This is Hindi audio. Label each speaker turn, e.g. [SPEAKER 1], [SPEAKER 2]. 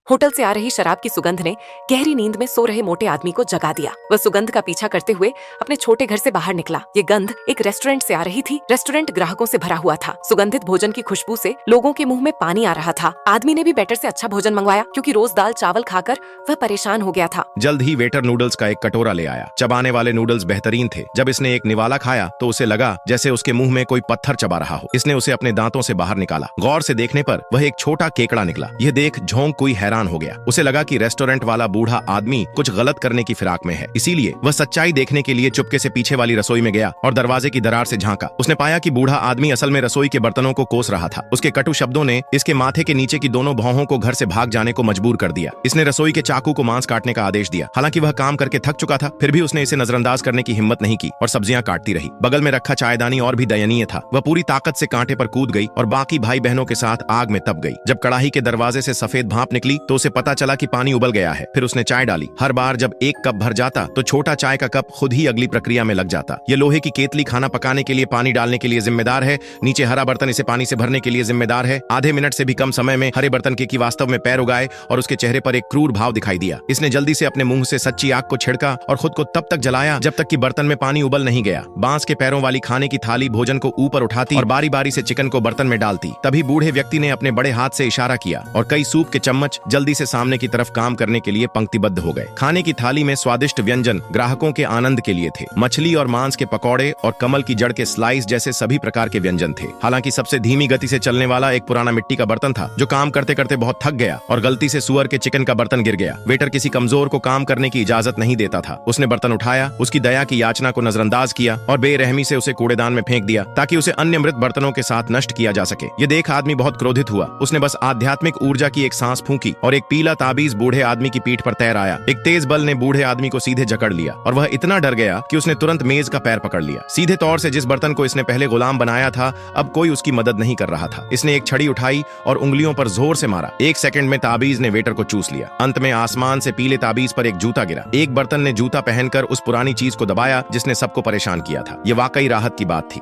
[SPEAKER 1] होटल से आ रही शराब की सुगंध ने गहरी नींद में सो रहे मोटे आदमी को जगा दिया। वह सुगंध का पीछा करते हुए अपने छोटे घर से बाहर निकला। ये गंध एक रेस्टोरेंट से आ रही थी। रेस्टोरेंट ग्राहकों से भरा हुआ था। सुगंधित भोजन की खुशबू से लोगों के मुंह में पानी आ रहा था। आदमी ने भी बेटर से अच्छा भोजन मंगवाया, क्योंकि रोज दाल चावल खाकर वह परेशान हो गया था।
[SPEAKER 2] जल्द ही वेटर नूडल्स का एक कटोरा ले आया। चबाने वाले नूडल्स बेहतरीन थे। जब इसने एक निवाला खाया तो उसे लगा जैसे उसके मुंह में कोई पत्थर चबा रहा हो। इसने उसे अपने दांतों से बाहर निकाला। गौर से देखने पर वह एक छोटा केकड़ा निकला। यह देख झोंक कोई हैरान हो गया। उसे लगा कि रेस्टोरेंट वाला बूढ़ा आदमी कुछ गलत करने की फिराक में है। इसीलिए वह सच्चाई देखने के लिए चुपके से पीछे वाली रसोई में गया और दरवाजे की दरार से झांका। उसने पाया कि बूढ़ा आदमी असल में रसोई के बर्तनों को कोस रहा था। उसके कटु शब्दों ने इसके माथे के नीचे की दोनों भौहों को घर से भाग जाने को मजबूर कर दिया। इसने रसोई के चाकू को मांस काटने का आदेश दिया। हालांकि वह काम करके थक चुका था, फिर भी उसने इसे नजरअंदाज करने की हिम्मत नहीं की और सब्जियां काटती रही। बगल में रखा चायदानी और भी दयनीय था। वह पूरी ताकत से कांटे पर कूद गई और बाकी भाई बहनों के साथ आग में तप गई। जब कड़ाही के दरवाजे से सफेद भाप निकली तो उसे पता चला कि पानी उबल गया है। फिर उसने चाय डाली। हर बार जब एक कप भर जाता तो छोटा चाय का कप खुद ही अगली प्रक्रिया में लग जाता। यह लोहे की केतली खाना पकाने के लिए पानी डालने के लिए जिम्मेदार है। नीचे हरा बर्तन इसे पानी से भरने के लिए जिम्मेदार है। आधे मिनट से भी कम समय में हरे बर्तन की वास्तव में पैर उगाए और उसके चेहरे पर एक क्रूर भाव दिखाई दिया। इसने जल्दी से अपने मुंह से सच्ची आग को छिड़का और खुद को तब तक जलाया जब तक कि बर्तन में पानी उबल नहीं गया। बांस के पैरों वाली खाने की थाली भोजन को ऊपर उठाती और बारी बारी से चिकन को बर्तन में डालती। तभी बूढ़े व्यक्ति ने अपने बड़े हाथ से इशारा किया और कई सूप के चम्मच जल्दी से सामने की तरफ काम करने के लिए पंक्तिबद्ध हो गए। खाने की थाली में स्वादिष्ट व्यंजन ग्राहकों के आनंद के लिए थे। मछली और मांस के पकौड़े और कमल की जड़ के स्लाइस जैसे सभी प्रकार के व्यंजन थे। हालांकि सबसे धीमी गति से चलने वाला एक पुराना मिट्टी का बर्तन था, जो काम करते करते बहुत थक गया और गलती से सुअर के चिकन का बर्तन गिर गया। वेटर किसी कमजोर को काम करने की इजाजत नहीं देता था। उसने बर्तन उठाया, उसकी दया की याचना को नजरअंदाज किया और बेरहमी से उसे कूड़ेदान में फेंक दिया, ताकि उसे अन्य मृत बर्तनों के साथ नष्ट किया जा सके। ये देख आदमी बहुत क्रोधित हुआ। उसने बस आध्यात्मिक ऊर्जा की एक सांस फूंकी और एक पीला ताबीज बूढ़े आदमी की पीठ पर तैर आया। एक तेज बल ने बूढ़े आदमी को सीधे जकड़ लिया और वह इतना डर गया कि उसने तुरंत मेज का पैर पकड़ लिया। सीधे तौर से जिस बर्तन को इसने पहले गुलाम बनाया था, अब कोई उसकी मदद नहीं कर रहा था। इसने एक छड़ी उठाई और उंगलियों पर जोर से मारा। एक सेकंड में ताबीज ने वेटर को चूस लिया। अंत में आसमान से पीले ताबीज पर एक जूता गिरा। एक बर्तन ने जूता पहनकर उस पुरानी चीज को दबाया जिसने सबको परेशान किया था। ये वाकई राहत की बात थी।